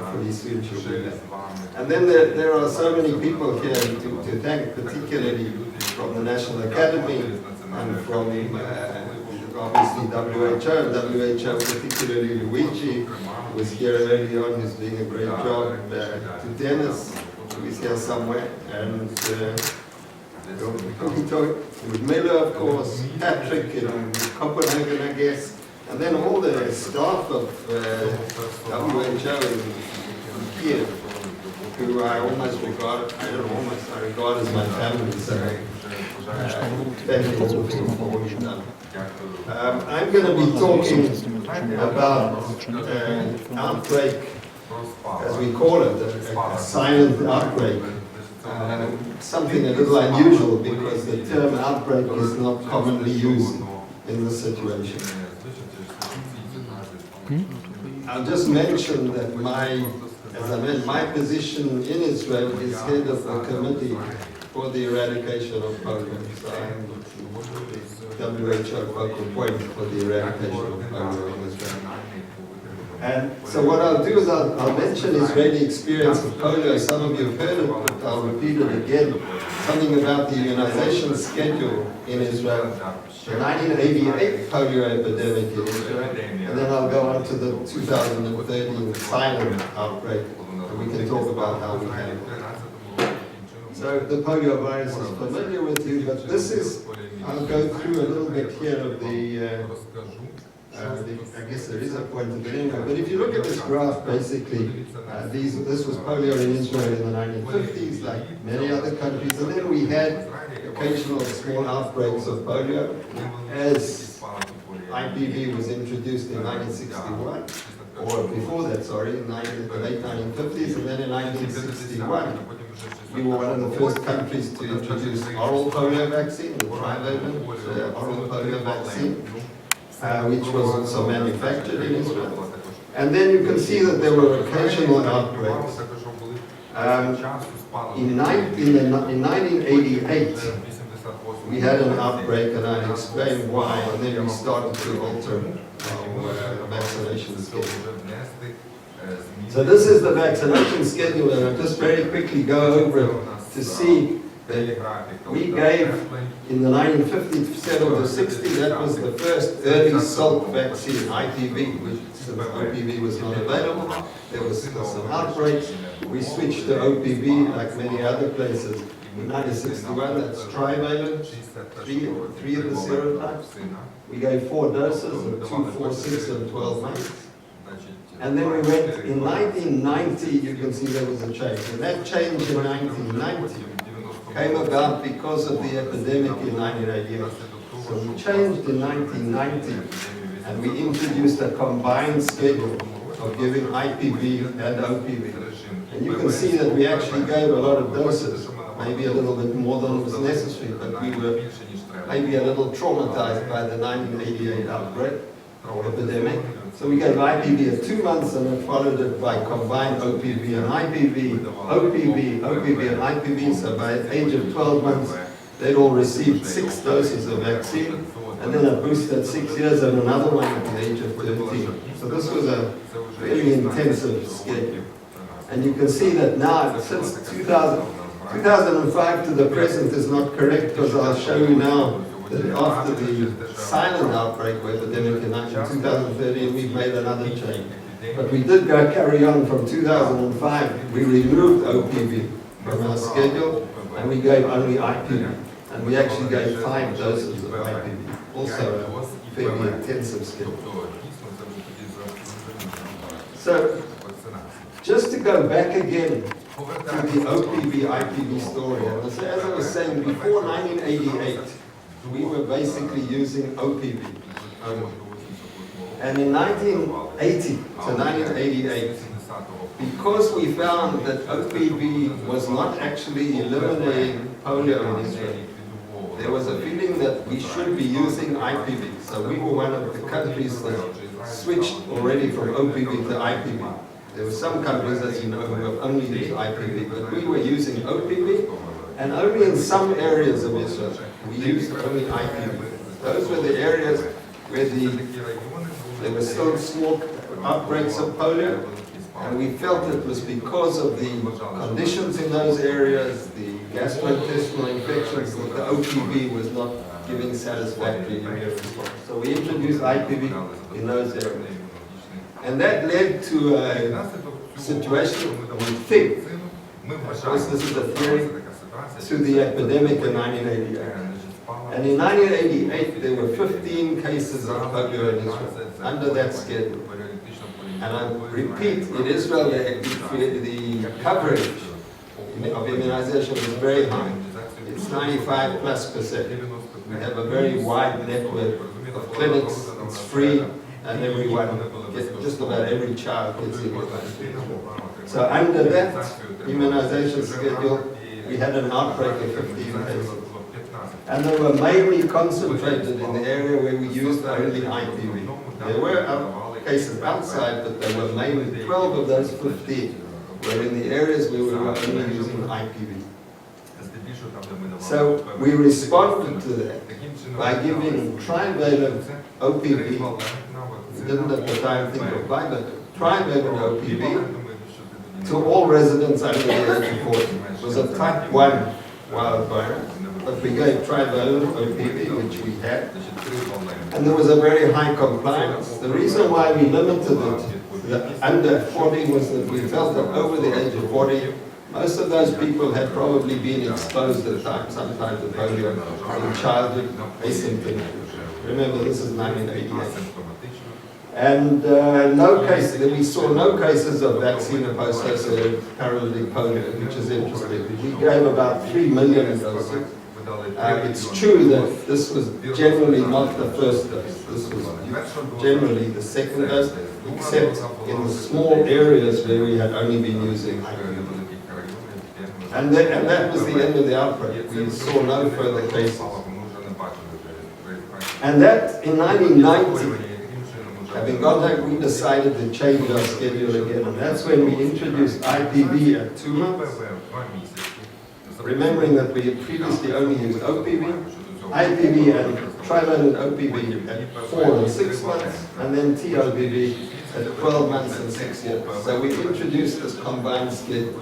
hopefully soon she'll be back. And then there are so many people here to thank, particularly from the National Academy and from obviously WHO, particularly Luigi, who was here early on, who's doing a great job, to Dennis, who is here somewhere, and with Miller, of course, Patrick in Copenhagen, I guess, and then all the staff of WHO in Kiev, who I almost regard, I regard as my family, so thank you all for what you've done. I'm going to be talking about outbreak, as we call it, a silent outbreak. Something a little unusual because the term outbreak is not commonly used in this situation. I'll just mention that my position in Israel is head of the committee for the eradication of polio. So I'm the WHO focal point for the eradication of polio in Israel. And so what I'll do is I'll mention Israeli experience of polio. Some of you have heard it, but I'll repeat it again. Something about the immunization schedule in Israel, the 1988 polio epidemic in Israel, and then I'll go on to the 2013 silent outbreak, and we can talk about how we handle it. So the polio virus is familiar with you, but this is, I'll go through a little bit here of I guess there is a point at the end, but if you look at this graph, basically, this was polio in Israel in the 1950s, like many other countries, and then we had occasional small outbreaks of polio as IPV was introduced in 1961, or before that, sorry, in the late 1950s, and then in 1961, we were one of the first countries to introduce oral polio vaccine, the trivalent oral polio vaccine, which was also manufactured in Israel. And then you can see that there were occasional outbreaks. In 1988, we had an outbreak, and I'll explain why, and then we started to alter our vaccination schedule. So this is the vaccination schedule, and I'll just very quickly go over it to see that we gave in the 1957 to 60, that was the first early Salk vaccine, IPV, which since OPV was not available, there was some outbreaks. We switched to OPV like many other places. In 1961, that's trivalent, three of the serotypes. We gave 4 doses of 2, 4, 6, and 12 months. And then we went, in 1990, you can see there was a change. And that change in 1990 came about because of the epidemic in 1988. So we changed in 1990, and we introduced a combined schedule of giving IPV and OPV. And you can see that we actually gave a lot of doses, maybe a little bit more than was necessary, but we were maybe a little traumatized by the 1988 outbreak or epidemic. So we gave IPV at 2 months, and then followed it by combined OPV and IPV, OPV, OPV and IPV. So by the age of 12 months, they'd all received 6 doses of vaccine, and then a boost at 6 years and another one at the age of 13. So this was a really intensive schedule. And you can see that now, since 2005 to the present is not correct, because I'll show you now that after the silent outbreak epidemic in 2013, we've made another change. But we did carry on from 2005. We removed OPV from our schedule, and we gave only IPV. And we actually gave 5 doses of IPV, also a fairly intensive schedule. So, just to go back again to the OPV-IPV story, and as I was saying, before 1988, we were basically using OPV. And in 1980 to 1988, because we found that OPV was not actually eliminating polio in Israel, there was a feeling that we should be using IPV. So we were one of the countries that switched already from OPV to IPV. There were some countries, as you know, who have only used IPV, but we were using OPV, and only in some areas of Israel we used only IPV. Those were the areas where there were still small outbreaks of polio, And we felt it was because of the conditions in those areas, the gastrointestinal infections, that the OPV was not giving satisfactory immune response. So we introduced IPV in those areas. And that led to a situation, we think, of course this is a theory, to the epidemic in 1988. And in 1988 there were 15 cases of polio in Israel under that schedule. And I repeat, in Israel the coverage of immunization is very high. It's 95+%. We have a very wide network of clinics, it's free, and everyone, just about every child gets immunized. So under that immunization schedule, we had an outbreak of 15 cases. And they were mainly concentrated in the area where we used only IPV. There were cases outside, but there were mainly 12 of those 15 were in the areas where we were only using IPV. So we responded to that by giving trivalent OPV. We didn't at the time think of but trivalent OPV to all residents under the age of 40. It was a type 1 wild virus, but we gave trivalent OPV, which we had, and there was a very high compliance. The reason why we limited it under 40 was that we felt that over the age of 40, most of those people had probably been exposed at times, sometimes to polio in childhood, asymptomatic. Remember, this is 1988. And we saw no cases of vaccine-associated paralytic polio, which is interesting. We gave about 3 million doses. It's true that this was generally not the first dose. This was generally the second dose, except in the small areas where we had only been using IPV. And that was the end of the outbreak. We saw no further cases. And that, in 1990, having got that, we decided to change our schedule again. And that's when we introduced IPV at 2 months. Remembering that we had previously only used OPV, IPV and trivalent OPV at 4 and 6 months, and then TOPV at 12 months and 6 years. So we introduced this combined schedule.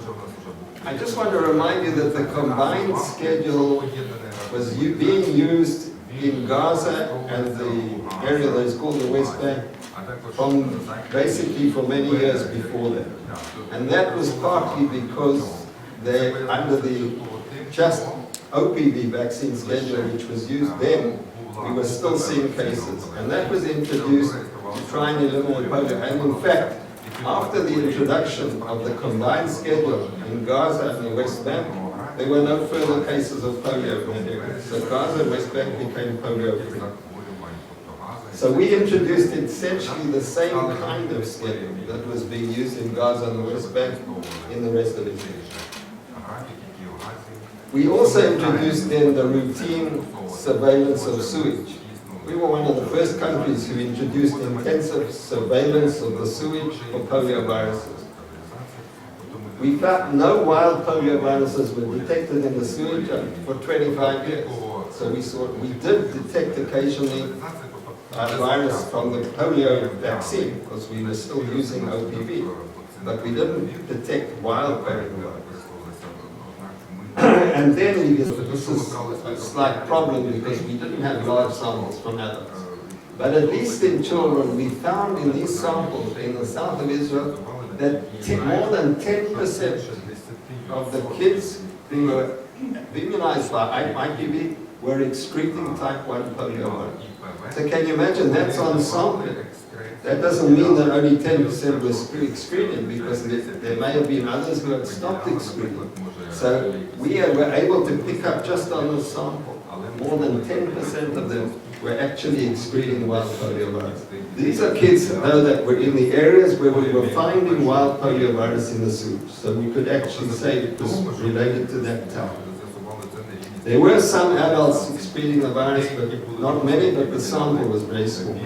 I just want to remind you that the combined schedule was being used in Gaza and the area that is called the West Bank basically for many years before that. And that was partly because they, under the just OPV vaccine schedule, which was used then, we were still seeing cases. And that was introduced to try and eliminate polio. And in fact, after the introduction of the combined schedule in Gaza and the West Bank, there were no further cases of polio in that area. So Gaza and West Bank became polio-free. So we introduced essentially the same kind of schedule that was being used in Gaza and the West Bank in the rest of Israel. We also introduced then the routine surveillance of sewage. We were one of the first countries who introduced intensive surveillance of the sewage for polio viruses. We found no wild polio viruses were detected in the sewage for 25 years. So we did detect occasionally a virus from the polio vaccine because we were still using OPV, but we didn't detect wild polio virus. And then this is a slight problem because we didn't have large samples from adults. But at least in children, we found in these samples in the south of Israel that more than 10% of the kids who were immunized by IPV were excreting type 1 polio virus. So can you imagine, that's on sampling. That doesn't mean that only 10% were excreting, because there may have been others who had stopped excreting. So we were able to pick up just on the sample, more than 10% of them were actually excreting wild polio virus. These are kids, though, that were in the areas where we were finding wild polio virus in the sewage. So we could actually say it was related to that town. There were some adults excreting the virus, but not many, but the sample was very small.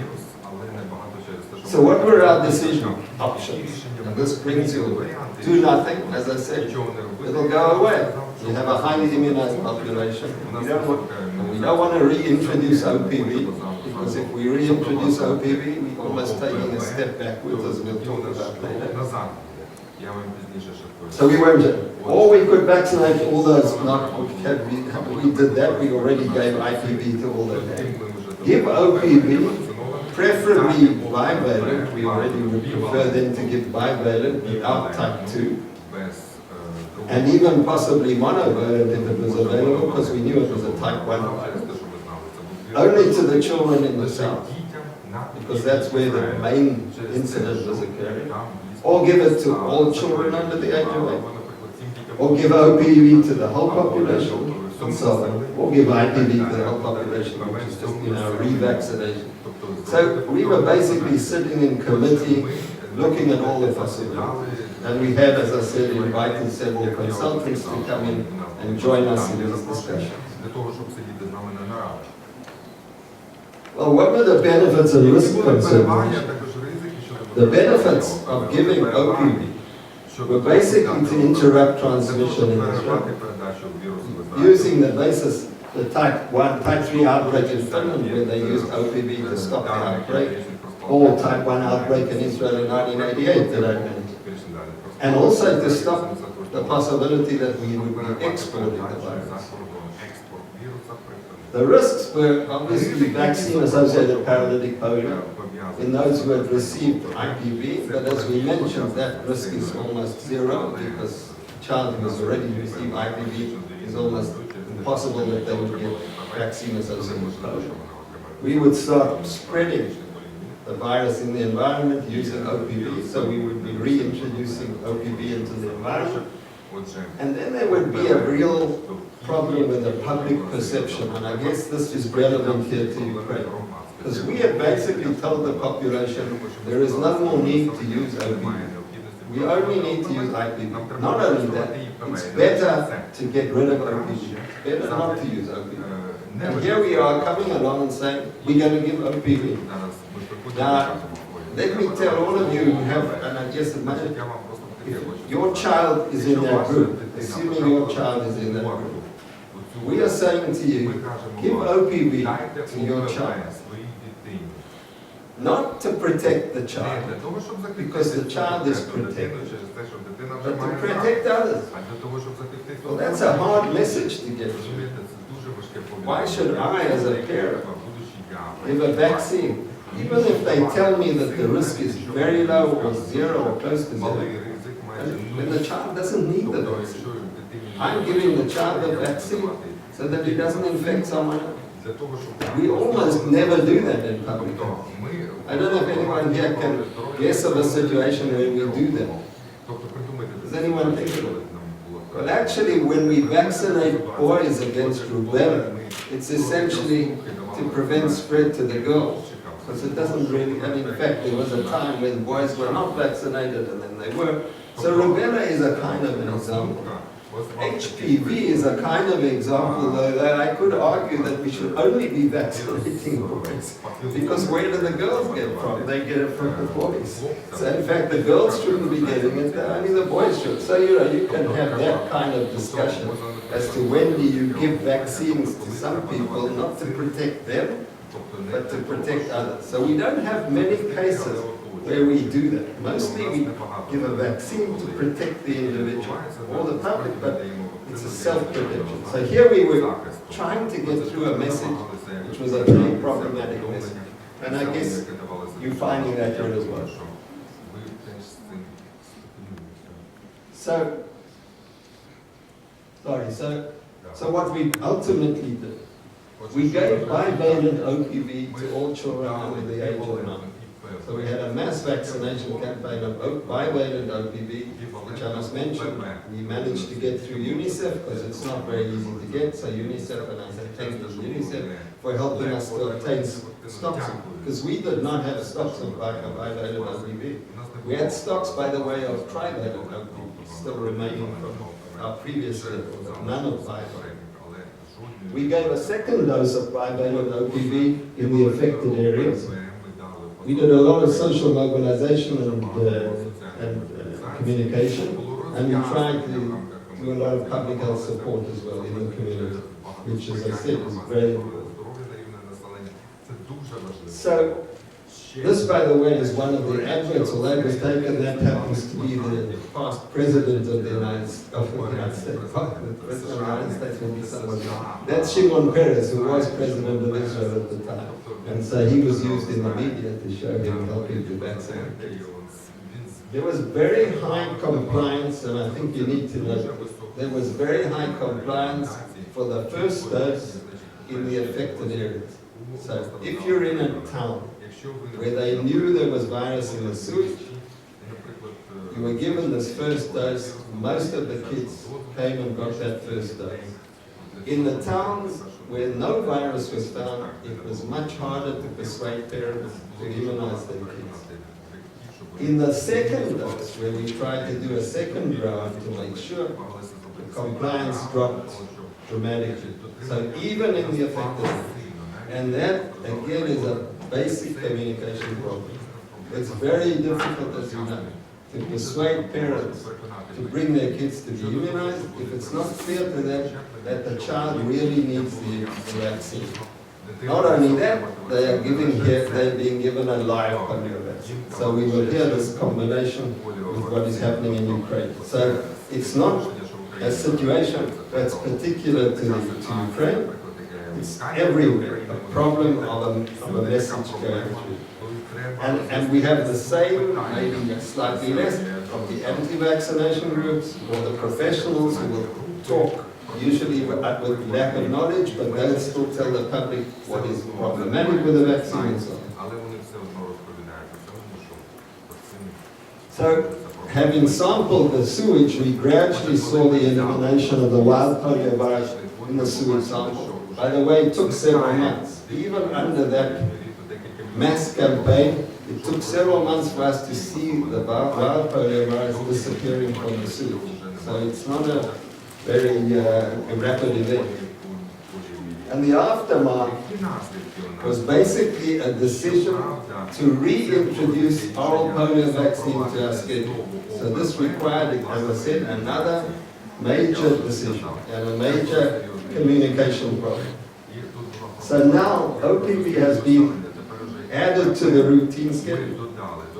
So what were our decision options? And this brings you do nothing, as I said, it'll go away. We have a highly immunized population. We don't want to reintroduce OPV, because if we reintroduce OPV, we're almost taking a step backwards, as we'll talk about later. So we weren't, or we could vaccinate all those, not, we did that, we already gave IPV to all of them. Give OPV, preferably bivalent, we already would prefer them to give bivalent without type 2. And even possibly monovalent if it was available, because we knew it was a type 1 virus. Only to the children in the south, because that's where the main incident was occurring. Or give it to all children under the age of 8. Or give OPV to the whole population, and so on. Or give IPV to the whole population, which is just, revaccination. So we were basically sitting in committee, looking at all the possibilities. And we had, as I said, invited several consultants to come in and join us in these discussions. Well, what were the benefits and risk considerations? The benefits of giving OPV were basically to interrupt transmission in Israel. Using the basis, the type 1, type 3 outbreak in Finland, where they used OPV to stop the outbreak, or type 1 outbreak in Israel in 1988 that I mentioned. And also to stop the possibility that we would be exporting the virus. The risks were obviously vaccine-associated paralytic polio in those who had received IPV, but as we mentioned, that risk is almost zero because a child who has already received IPV is almost impossible that they would get vaccine-associated polio. We would start spreading the virus in the environment using OPV, so we would be reintroducing OPV into the environment. And then there would be a real problem with the public perception, and I guess this is relevant here to Ukraine. Because we have basically told the population there is no more need to use OPV. We only need to use IPV. Not only that, it's better to get rid of OPV. It's better not to use OPV. And here we are coming along and saying, we're going to give OPV. Now, let me tell all of you who have, and I guess imagine, if your child is in that group, assuming your child is in that group, we are saying to you, give OPV to your child. Not to protect the child, because the child is protected, but to protect others. Well, that's a hard message to get through. Why should I, as a parent, give a vaccine? Even if they tell me that the risk is very low or zero or close to zero, when the child doesn't need the vaccine. I'm giving the child the vaccine so that he doesn't infect someone else. We almost never do that in public health. I don't know if anyone here can guess of a situation where we do that. Does anyone think of it? Well, actually, when we vaccinate boys against rubella, it's essentially to prevent spread to the girls. Because it doesn't really, and in fact, there was a time when boys were not vaccinated and then they were. So rubella is a kind of an example. HPV is a kind of example, though, that I could argue that we should only be vaccinating boys. Because where do the girls get it from? They get it from the boys. So in fact, the girls shouldn't be getting it, only the boys should. So you can have that kind of discussion as to when do you give vaccines to some people, not to protect them, but to protect others. So we don't have many cases where we do that. Mostly we give a vaccine to protect the individual or the public, but it's a self-protection. So here we were trying to get through a message which was a really problematic message. And I guess you're finding that here as well. So what we ultimately did, we gave bivalent OPV to all children under the age of 9. So we had a mass vaccination campaign of bivalent OPV, which I must mention, we managed to get through UNICEF, because it's not very easy to get, so UNICEF, and I thank UNICEF for helping us to obtain stocks, because we did not have stocks of bivalent OPV. We had stocks, by the way, of trivalent OPV, still remaining from our previous levels, none of bivalent. We gave a second dose of bivalent OPV in the affected areas. We did a lot of social mobilization and communication, and we tried to do a lot of public health support as well in the community, which, as I said, is very important. So, this, by the way, is one of the adverts, although it was taken, that happens to be the past president of the United States. The president of the United States will be someone. That's Shimon Peres, who was president of Israel at the time. And so he was used in the media to show him helping to vaccinate kids. There was very high compliance, and I think you need to know, there was very high compliance for the first dose in the affected areas. So if you're in a town where they knew there was virus in the sewage, you were given this first dose, most of the kids came and got that first dose. In the towns where no virus was found, it was much harder to persuade parents to immunize their kids. In the second dose, where we tried to do a second round to make sure, the compliance dropped dramatically. So even in the affected areas, and that again is a basic communication problem. It's very difficult, as you know, to persuade parents to bring their kids to be immunized if it's not clear to them that the child really needs the vaccine. Not only that, they're being given a live polio vaccine. So we will hear this combination with what is happening in Ukraine. So it's not a situation that's particular to Ukraine. It's everywhere, a problem of a message going through. And we have the same, maybe slightly less, of the anti-vaccination groups or the professionals who will talk, usually with lack of knowledge, but they'll still tell the public what is problematic with the vaccine and so on. So, having sampled the sewage, we gradually saw the elimination of the wild polio virus in the sewage sample. By the way, it took several months. Even under that mass campaign, it took several months for us to see the wild polio virus disappearing from the sewage. So it's not a very rapid event. And the aftermath was basically a decision to reintroduce oral polio vaccine to our schedule. So this required, as I said, another major decision and a major communication problem. So now OPV has been added to the routine schedule,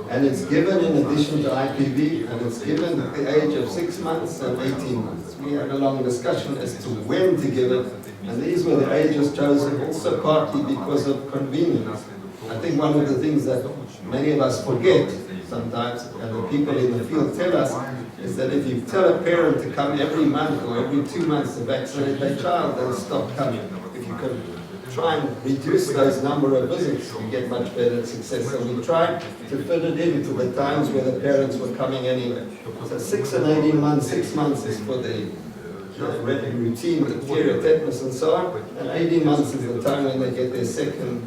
and it's given in addition to IPV, and it's given at the age of 6 months and 18 months. We had a long discussion as to when to give it, and these were the ages chosen also partly because of convenience. I think one of the things that many of us forget sometimes, and the people in the field tell us, is that if you tell a parent to come every month or every 2 months to vaccinate their child, they'll stop coming. If you can try and reduce those number of visits, we get much better success. So we tried to fit it into the times where the parents were coming anyway. So 6 and 18 months, 6 months is for the routine, the diphtheria, tetanus and so on, and 18 months is the time when they get their second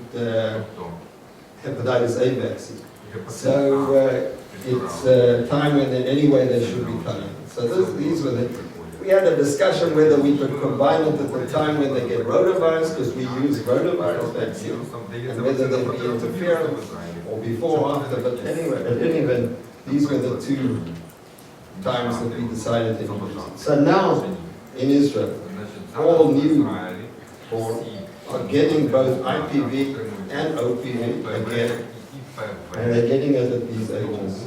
hepatitis A vaccine. So it's a time when anyway they should be coming. So these were the... We had a discussion whether we could combine it at the time when they get rotavirus, because we use rotavirus vaccine, and whether there'd be interference, or before or after, but anyway, at any event, these were the two times that we decided to use. So now, in Israel, all newborn are getting both IPV and OPV again, and they're getting it at these ages.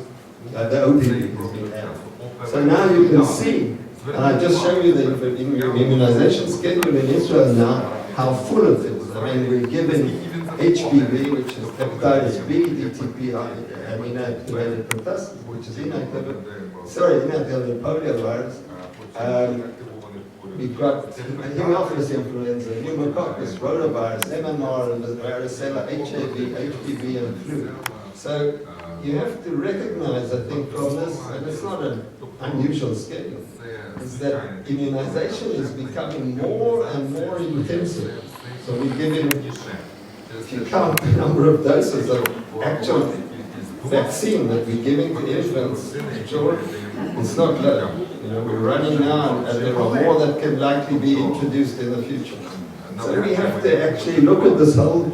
The OPV has been added. So now you can see, and I just show you the immunization schedule in Israel now, how full it is. I mean, we're given HPV, which is hepatitis B, DTP, and inactivated pertussis, which is inactivated polio virus. We've got Haemophilus influenza, pneumococcus, rotavirus, MMR, varicella, HIV, HPV, and flu. So you have to recognize, I think, from this, and it's not an unusual schedule, is that immunization is becoming more and more intensive. So we're giving, if you count the number of doses of actual vaccine that we're giving to infants and children, it's not low. You know, we're running now, and there are more that can likely be introduced in the future. So we have to actually look at this whole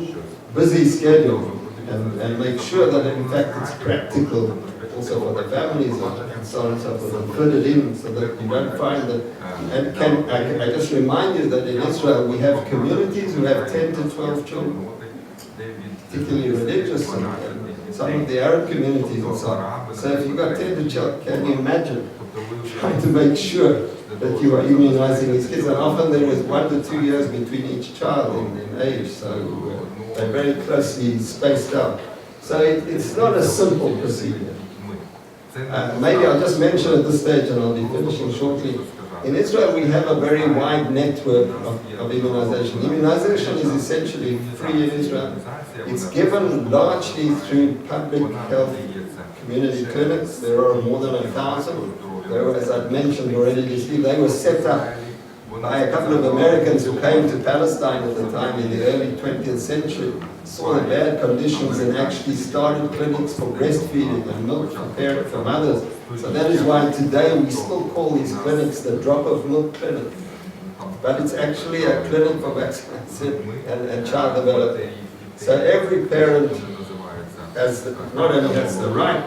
busy schedule and make sure that in fact it's practical also for the families and so on and so forth, and fit it in so that you don't find that. And I just remind you that in Israel we have communities who have 10 to 12 children, particularly religious, and some of the Arab communities and so on. So if you've got tender children, can you imagine trying to make sure that you are immunizing these kids? And often there is 1 to 2 years between each child in age, so they're very closely spaced out. So it's not a simple procedure. Maybe I'll just mention at this stage, and I'll be finishing shortly. In Israel, we have a very wide network of immunization. Immunization is essentially free in Israel. It's given largely through public health community clinics. There are more than 1,000. As I've mentioned already this week, they were set up by a couple of Americans who came to Palestine at the time in the early 20th century, saw the bad conditions and actually started clinics for breastfeeding and milk prepared for mothers. So that is why today we still call these clinics the drop of milk clinic. But it's actually a clinic for vaccination and child development. So every parent not only has the right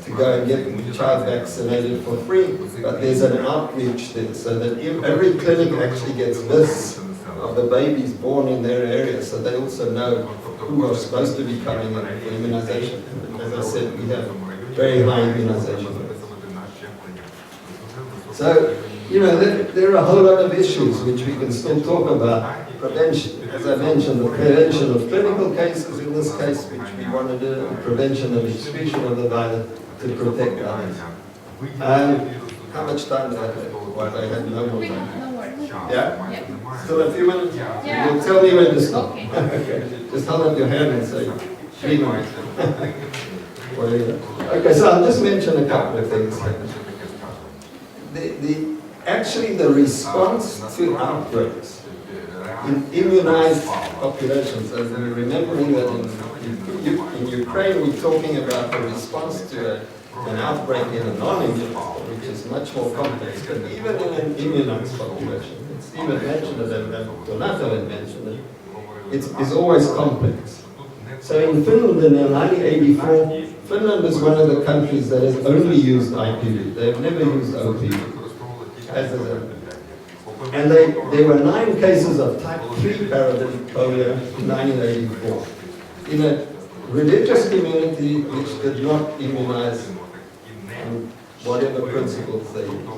to go and get the child vaccinated for free, but there's an outreach there, so that every clinic actually gets lists of the babies born in their area, so they also know who are supposed to be coming in for immunization. As I said, we have very high immunization. So, there are a whole lot of issues which we can still talk about. Prevention, as I mentioned, the prevention of clinical cases in this case, which we want to do, the prevention of excretion of the virus to protect others. How much time do I have? Well, I have no more time. Yeah? Still a few minutes? Yeah. You'll tell me when to stop. Okay. Just hold up your hand and say 3 minutes. Okay, so I'll just mention a couple of things. Actually, the response to outbreaks in immunized populations, as we're remembering that in Ukraine we're talking about the response to an outbreak in a non-immunized, which is much more complex, but even in an immunized population, it's even mentioned, and Donato had mentioned it, it's always complex. So in Finland in 1984, Finland is one of the countries that has only used IPV. They've never used OPV. And there were 9 cases of type 3 paralytic polio in 1984 in a religious community which did not immunize on whatever principles they used.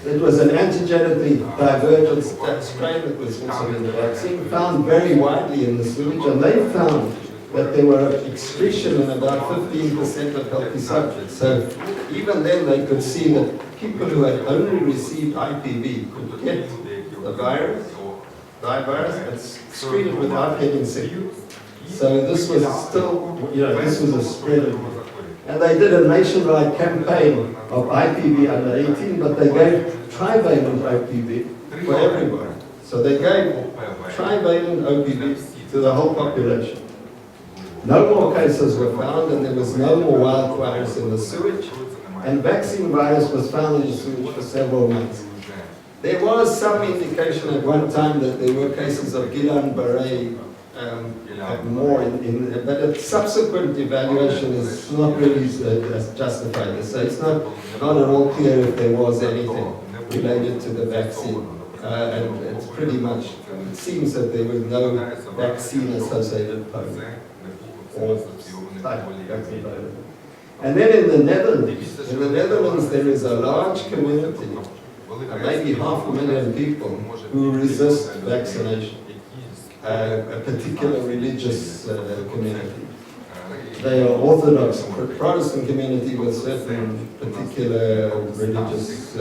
It was an antigenically divergent strain that was also in the vaccine, found very widely in the sewage, and they found that there were excretion in about 15% of healthy subjects. So even then they could see that people who had only received IPV could get the virus and excrete it without getting sick. So this was still, this was a spread. And they did a nationwide campaign of IPV under 18, but they gave trivalent IPV for everyone. So they gave trivalent OPV to the whole population. No more cases were found, and there was no more wild virus in the sewage, and vaccine virus was found in the sewage for several months. There was some indication at one time that there were cases of Guillain-Barré more but a subsequent evaluation is not really justified. So it's not at all clear if there was anything related to the vaccine. And it's pretty much, it seems that there was no vaccine-associated polio. And then in the Netherlands there is a large community, maybe 500,000 people, who resist vaccination, a particular religious community. They are Orthodox Protestant community with certain particular religious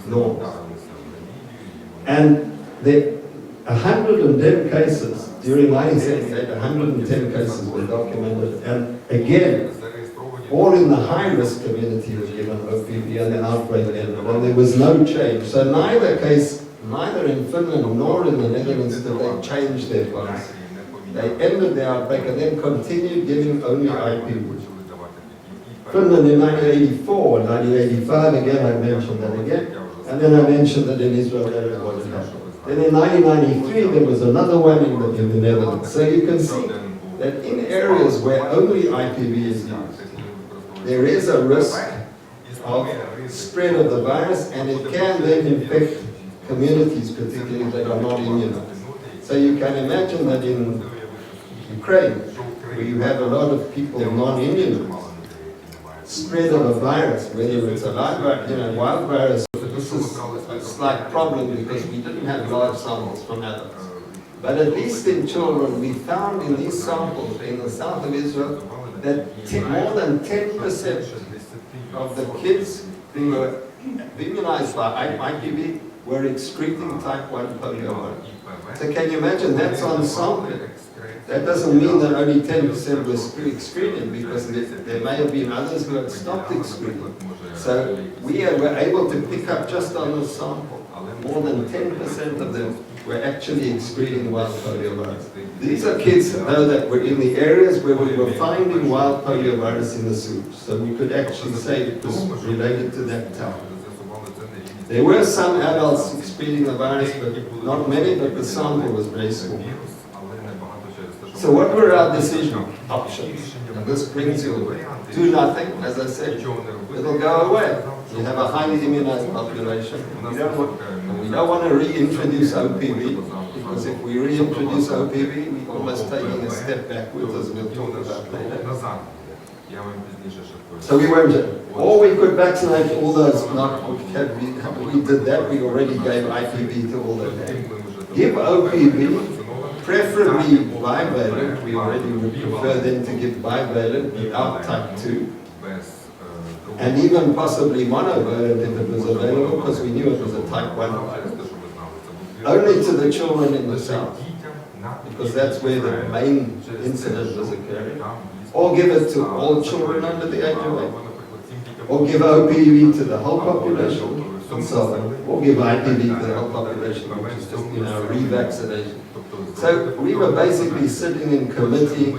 norms. And there 110 cases during 1978, 110 cases were documented, and again, all in the high-risk community was given OPV, and the outbreak ended, and there was no change. So neither in Finland nor in the Netherlands did they change their policy. They ended the outbreak and then continued giving only IPV. Finland in 1984 and 1985, again I mentioned that again, and then I mentioned that in Israel that is what had happened. Then in 1993 there was another one in the Netherlands. So you can see that in areas where only IPV is used, there is a risk of spread of the virus, and it can then infect communities particularly that are not immunized. So you can imagine that in Ukraine, where you have a lot of people non-immunized, spread of a virus, whether it's a wild virus, this is a slight problem because we didn't have large samples from adults. But at least in children, we found in these samples in the south of Israel that more than 10% of the kids who were immunized by IPV were excreting type 1 polio virus. So can you imagine, that's on sampling. That doesn't mean that only 10% were excreting, because there may have been others who had stopped excreting. So we were able to pick up just on the sample, more than 10% of them were actually excreting wild polio virus. These are kids that were in the areas where we were finding wild polio virus in the sewage. So we could actually say it was related to that town. There were some adults excreting the virus, but not many, but the sample was very small. So what were our decision options? And this brings you do nothing, as I said, it'll go away. You have a highly immunized population. We don't want to reintroduce OPV, because if we reintroduce OPV, we're almost taking a step backwards, as we'll talk about later. So we won't, or we could vaccinate all those, we did that, we already gave IPV to all those. Give OPV, preferably bivalent, we already would prefer them to give bivalent without type 2, and even possibly monovalent if it was available, because we knew it was a type 1 virus. Only to the children in the south, because that's where the main incident was occurring. Or give it to all children under the age of 8. Or give OPV to the whole population, and so on. Or give IPV to the whole population, which is just, revaccination. So we were basically sitting in committee,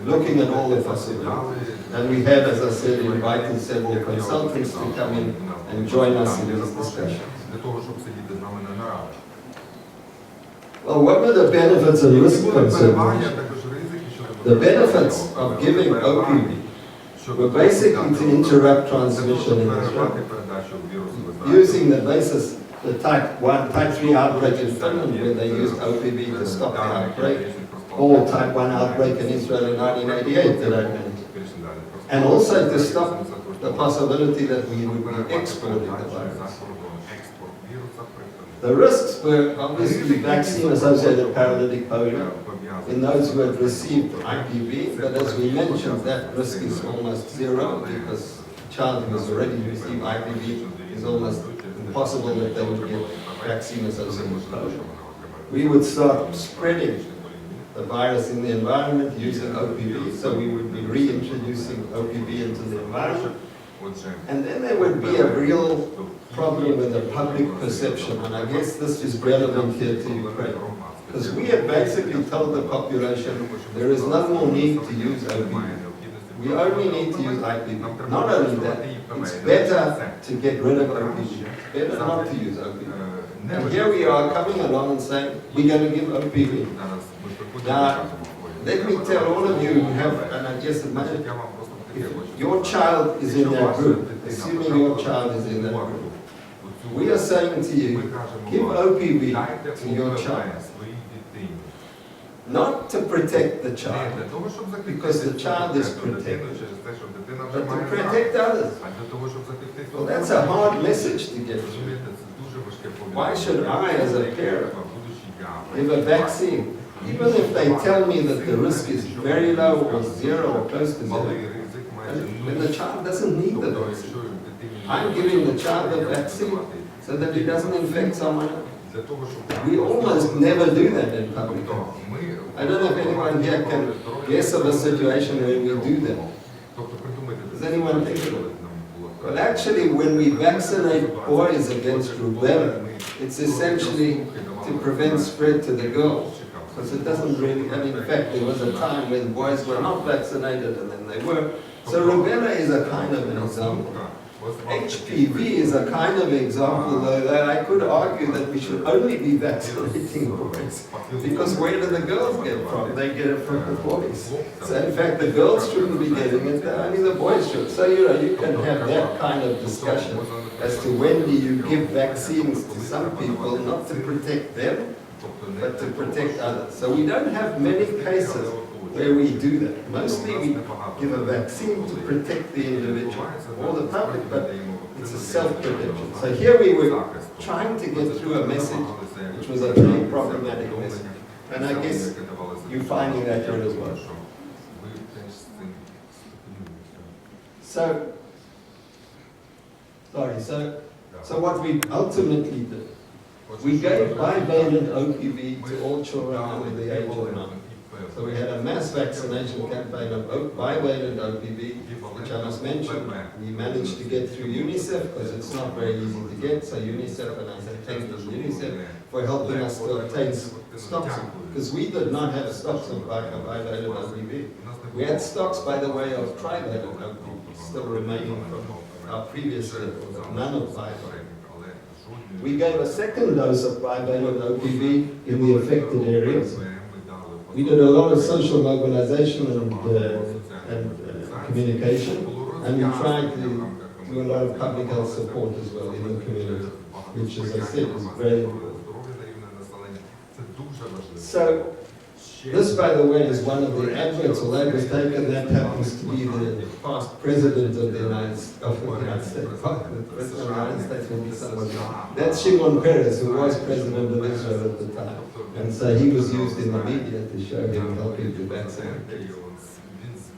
looking at all the possibilities. And we had, as I said, invited several consultants to come in and join us in these discussions. Well, what were the benefits and risk considerations? The benefits of giving OPV were basically to interrupt transmission in Israel, using the basis, the type 3 outbreak in Finland, where they used OPV to stop the outbreak, or type 1 outbreak in Israel in 1988 that I mentioned. And also to stop the possibility that we would be exporting the virus. The risks were obviously vaccine-associated paralytic polio in those who had received IPV, but as we mentioned, that risk is almost zero, because a child who has already received IPV is almost impossible that they would get vaccine-associated polio. We would start spreading the virus in the environment using OPV, so we would be reintroducing OPV into the environment. And then there would be a real problem with the public perception, and I guess this is relevant here to Ukraine. Because we have basically told the population there is no more need to use OPV. We only need to use IPV. Not only that, it's better to get rid of OPV. It's better not to use OPV. And here we are coming along and saying, we're going to give OPV. Now, let me tell all of you who have, and I guess imagine, if your child is in that group, assuming your child is in that group, we are saying to you, give OPV to your child. Not to protect the child, because the child is protected, but to protect others. Well, that's a hard message to get through. Why should I, as a parent, give a vaccine? Even if they tell me that the risk is very low or zero or close to zero, when the child doesn't need the vaccine. I'm giving the child the vaccine so that he doesn't infect someone else. We almost never do that in public health. I don't know if anyone here can guess of a situation where we do that. Does anyone think of it? Well, actually, when we vaccinate boys against rubella, it's essentially to prevent spread to the girls. Because it doesn't really, and in fact, there was a time when boys were not vaccinated and then they were. So rubella is a kind of an example. HPV is a kind of example, though, that I could argue that we should only be vaccinating boys. Because where do the girls get it from? They get it from the boys. So in fact, the girls shouldn't be getting it, only the boys should. So you can have that kind of discussion as to when do you give vaccines to some people, not to protect them, but to protect others. So we don't have many cases where we do that. Mostly we give a vaccine to protect the individual or the public, but it's a self-protection. So here we were trying to get through a message which was a very problematic message. And I guess you're finding that here as well. So what we ultimately did, we gave bivalent OPV to all children under the age of 9. So we had a mass vaccination campaign of bivalent OPV, which I must mention, we managed to get through UNICEF, because it's not very easy to get, so UNICEF, and I say thank you to UNICEF for helping us to obtain stocks, because we did not have stocks of bivalent OPV. We had stocks, by the way, of trivalent OPV, still remaining from our previous levels, but none of bivalent. We gave a second dose of bivalent OPV in the affected areas. We did a lot of social mobilization and communication, and we tried to do a lot of public health support as well in the community, which, as I said, is very important. So, this, by the way, is one of the adverts, although it was taken, that happens to be the past president of the United States. The president of the United States will be someone else. That's Shimon Peres, who was president of Israel at the time. And so he was used in the media to show him helping to vaccinate kids.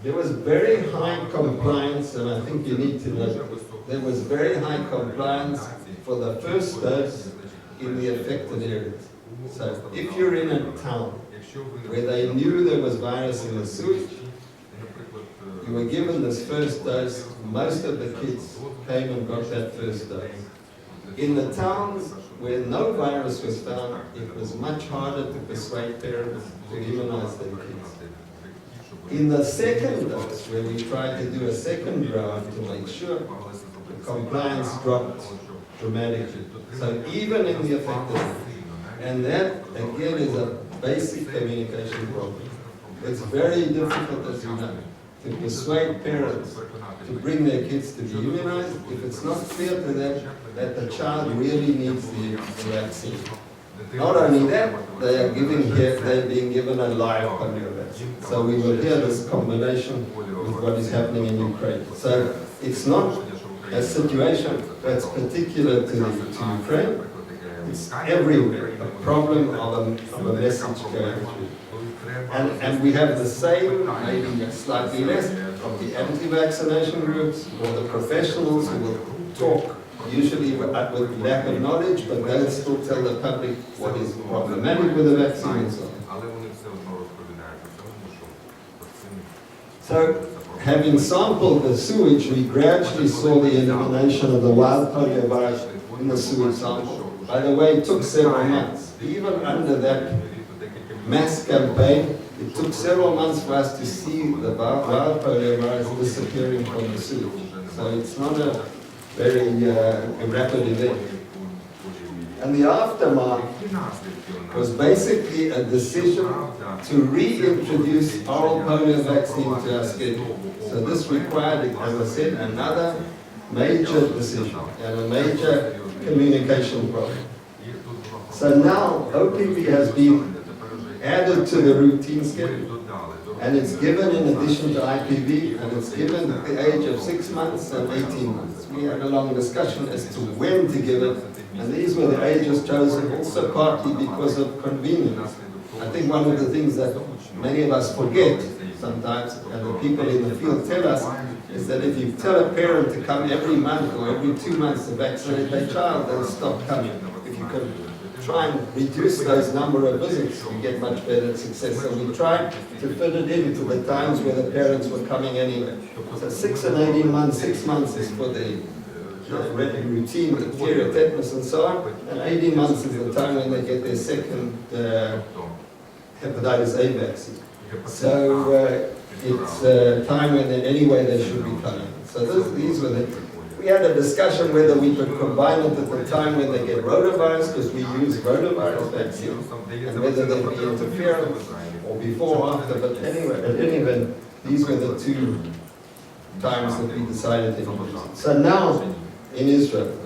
There was very high compliance, and I think you need to know, there was very high compliance for the first dose in the affected areas. So if you're in a town where they knew there was virus in the sewage, you were given this first dose, most of the kids came and got that first dose. In the towns where no virus was found, it was much harder to persuade parents to immunize their kids. In the second dose, where we tried to do a second round to make sure, the compliance dropped dramatically. So even in the affected areas, and that again is a basic communication problem. It's very difficult, as you know, to persuade parents to bring their kids to be immunized if it's not clear to them that the child really needs the vaccine. Not only that, they're being given a live polio vaccine. So we will hear this combination with what is happening in Ukraine. So it's not a situation that's particular to Ukraine. It's everywhere, a problem of a message going through. And we have the same, maybe slightly less, of the anti-vaccination groups or the professionals who will talk, usually with lack of knowledge, but they'll still tell the public what is problematic with the vaccine and so on. So, having sampled the sewage, we gradually saw the elimination of the wild polio virus in the sewage sample. By the way, it took several months. Even under that mass campaign, it took several months for us to see the wild polio virus disappearing from the sewage. So it's not a very rapid event. And the aftermath was basically a decision to reintroduce oral polio vaccine to our schedule. So this required, as I said, another major decision and a major communication problem. So now OPV has been added to the routine schedule, and it's given in addition to IPV, and it's given at the age of 6 months and 18 months. We had a long discussion as to when to give it, and these were the ages chosen also partly because of convenience. I think one of the things that many of us forget sometimes, and the people in the field tell us, is that if you tell a parent to come every month or every 2 months to vaccinate their child, they'll stop coming. If you can try and reduce those number of visits, you get much better success. So we tried to fit it into the times where the parents were coming anyway. So 6 and 18 months, 6 months is for the routine, diphtheria, tetanus and so on, and 18 months is the time when they get their second hepatitis A vaccine. So it's a time when anyway they should be coming. So these were the... We had a discussion whether we could combine it at the time when they get rotavirus, because we use rotavirus vaccine, and whether there'd be interference, or before or after, but anyway, at any event, these were the two times that we decided to use. So now, in Israel,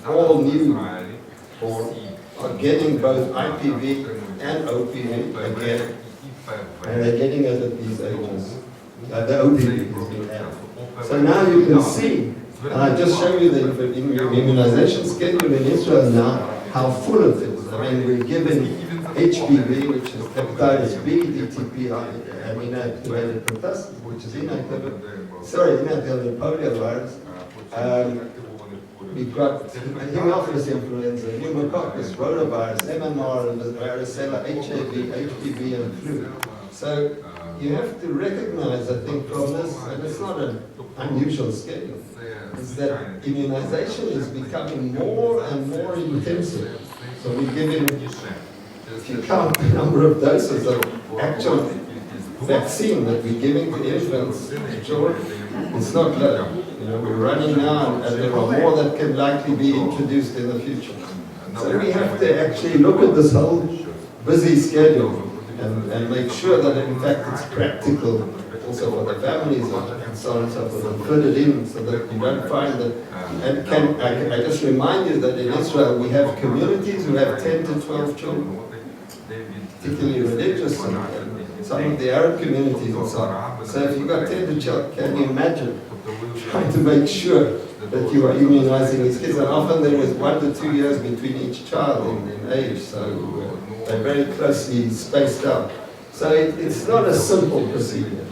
all newborn are getting both IPV and OPV again And they're getting it at these ages. The OPV has been added. So now you can see, and I just show you the immunization schedule in Israel now, how full it is. I mean, we're given HPV, which is hepatitis B, DTP, and inactivated pertussis, which is inactivated polio virus. We've got Haemophilus influenza, pneumococcus, rotavirus, MMR, varicella, HIV, HPV, and flu. So you have to recognize, I think, from this, and it's not an unusual schedule, is that immunization is becoming more and more intensive. So we're giving, if you count the number of doses of actual vaccine that we're giving to infants, children, it's not low. You know, we're running now, and there are more that can likely be introduced in the future. So we have to actually look at this whole busy schedule and make sure that in fact it's practical also for the families and so on and so forth, and put it in so that you don't find that. And I just remind you that in Israel we have communities who have 10 to 12 children, particularly religious and some of the Arab communities and so on. So if you've got 10 to 12, can you imagine trying to make sure that you are immunizing these kids? And often there is 1 to 2 years between each child in age, so they're very closely spaced out. So it's not a simple procedure.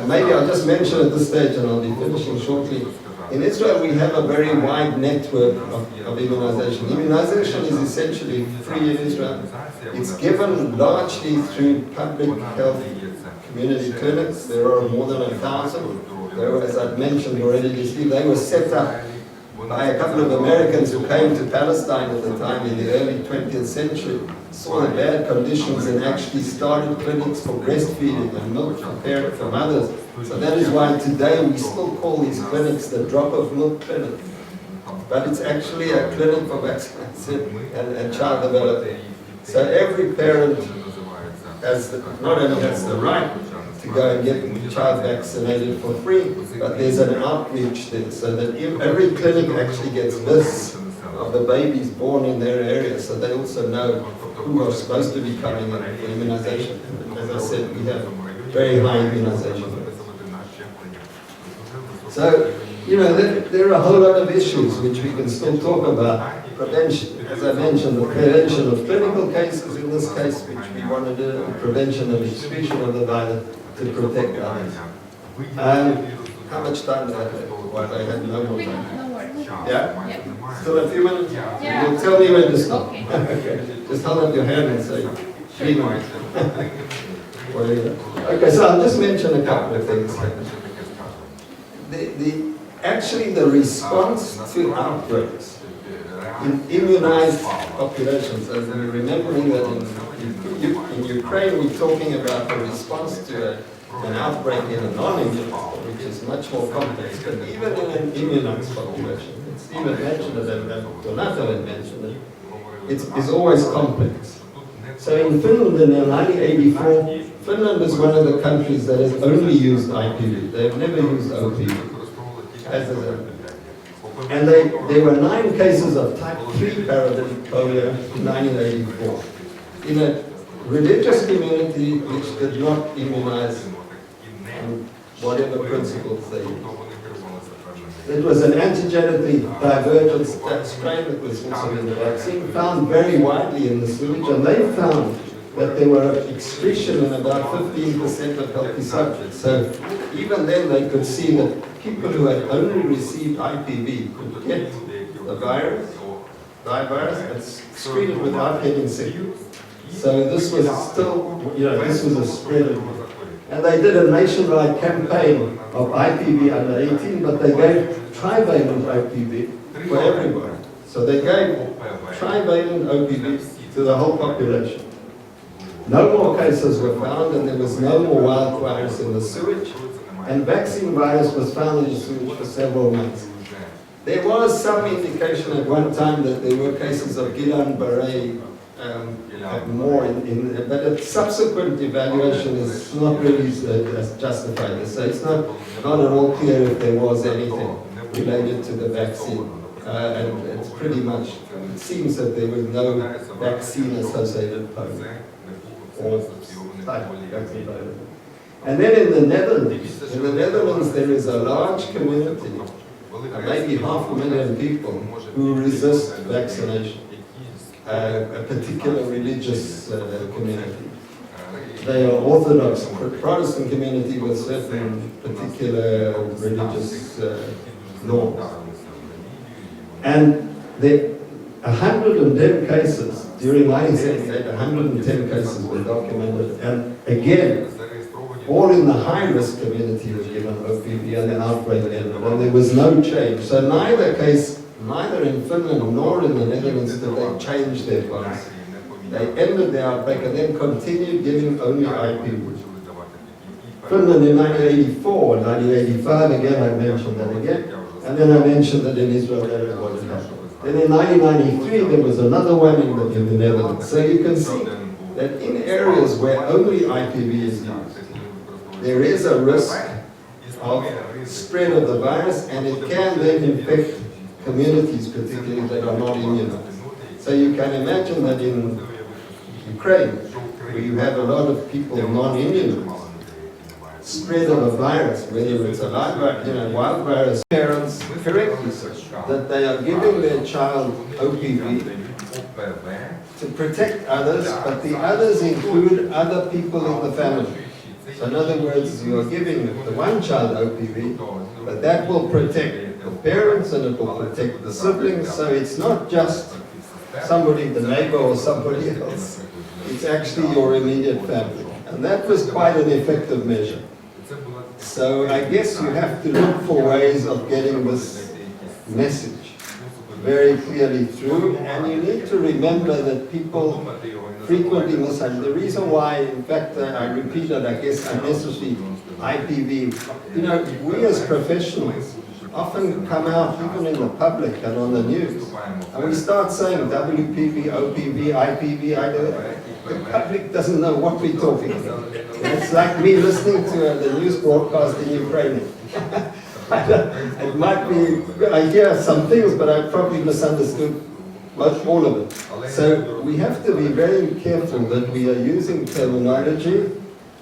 Maybe I'll just mention at this stage, and I'll be finishing shortly. In Israel, we have a very wide network of immunization. Immunization is essentially free in Israel. It's given largely through public health community clinics. There are more than 1,000. As I've mentioned already, they were set up by a couple of Americans who came to Palestine at the time in the early 20th century, saw the bad conditions and actually started clinics for breastfeeding and milk prepared for mothers. So that is why today we still call these clinics the drop-off milk clinic. But it's actually a clinic for vaccination and child development. So every parent not only has the right to go and get the child vaccinated for free, but there's an outreach there, so that every clinic actually gets lists of the babies born in their area, so they also know who are supposed to be coming in for immunization. As I said, we have very high immunization. So, you know, there are a whole lot of issues which we can still talk about. Prevention, as I mentioned, the prevention of clinical cases in this case, which we want to do, the prevention of excretion of the virus to protect others. How much time do I have? Well, I have no more time. No worries. Yeah? Still a few minutes? Yeah. You'll tell me when to stop. Okay. Okay. Just hold up your hand and say 3 minutes. Okay, so I'll just mention a couple of things. Actually, the response to outbreaks in immunized populations, as we're remembering that in Ukraine we're talking about the response to an outbreak in a non-immunized, which is much more complex, but even in an immunized population, Stephen mentioned it and Donato had mentioned it, it's always complex. So in Finland in 1984, Finland is one of the countries that has only used IPV. They've never used OPV. And there were 9 cases of type 3 parabolic polio in 1984 in a religious community which did not immunize on whatever principles they used. It was an antigenically divergent strain that was also in the vaccine, found very widely in the sewage, and they found that there were excretion in about 15% of healthy subjects. So even then they could see that people who had only received IPV could get the virus, and excrete it without getting sick. So this was still, this was a spread of it. And they did a nationwide campaign of IPV under 18, but they gave trivalent IPV for everyone. So they gave trivalent OPV to the whole population. No more cases were found, and there was no more wild virus in the sewage, and vaccine virus was found in the sewage for several months. There was some indication at one time that there were cases of Guillain-Barré more but a subsequent evaluation is not really justified this. So it's not at all clear if there was anything related to the vaccine. And it's pretty much, it seems that there was no vaccine-associated polio or And then in the Netherlands there is a large community, maybe 500,000 people, who resist vaccination, a particular religious community. They are Orthodox Protestant community with certain particular religious norms. And there 110 cases during 1978, 110 cases were documented, and again, all in the high-risk community were given OPV and an outbreak ended, and there was no change. So neither in Finland nor in the Netherlands did they change their policy. They ended the outbreak and then continued giving only IPV. Finland in 1984 and 1985, again I mentioned that again, and then I mentioned that in Israel there was happened. Then in 1993 there was another one in the Netherlands. So you can see that in areas where only IPV is used, there is a risk of spread of the virus, and it can then infect communities, particularly that are not immunized. So you can imagine that in Ukraine, where you have a lot of people non-immunized, spread of a virus, whether it's a wild virus, parents correctly say that they are giving their child OPV to protect others, but the others include other people in the family. So in other words, you are giving the one child OPV, but that will protect the parents and it will protect the siblings, so it's not just somebody, the neighbor or somebody else, it's actually your immediate family. And that was quite an effective measure. So I guess you have to look for ways of getting this message very clearly through, and you need to remember that people frequently misunderstand. The reason why, in fact, I repeat that, I guess, unnecessary IPV, you know, we as professionals often come out, even in the public and on the news, and we start saying WPV, OPV, IPV, the public doesn't know what we're talking about. It's like me listening to the news broadcast in Ukrainian. It might be, I hear some things, but I probably misunderstood all of it. So we have to be very careful that we are using terminology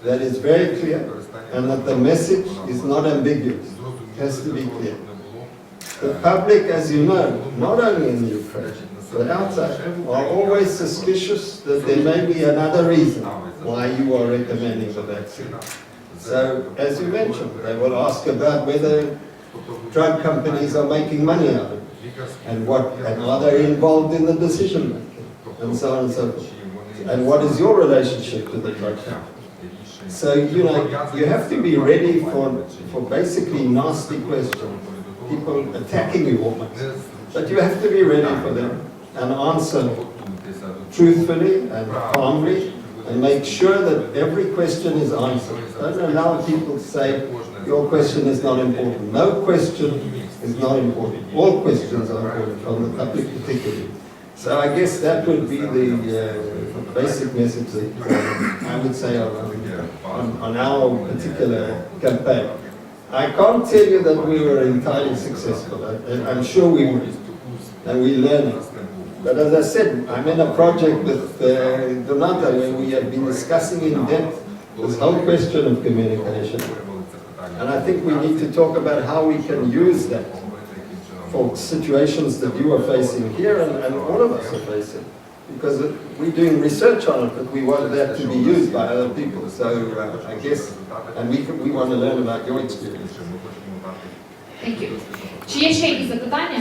that is very clear and that the message is not ambiguous. It has to be clear. The public, as you know, not only in Ukraine, but outside, are always suspicious that there may be another reason why you are recommending the vaccine. So, as you mentioned, they will ask about whether drug companies are making money out of it, and are they involved in the decision making, and so on and so forth. And what is your relationship to the drug company? So, you know, you have to be ready for basically nasty questions, people attacking you almost. But you have to be ready for them and answer truthfully and calmly, and make sure that every question is answered. Don't allow people to say, your question is not important. No question is not important. All questions are important, from the public particularly. So I guess that would be the basic message that I would say on our particular campaign. I can't tell you that we were entirely successful. I'm sure we were, and we're learning. But as I said, I'm in a project with Donata where we have been discussing in depth this whole question of communication. And I think we need to talk about how we can use that for situations that you are facing here and all of us are facing. Because we're doing research on it, but we want that to be used by other people. So I guess, and we want to learn about your experience. Thank you. Чи є ще якісь запитання?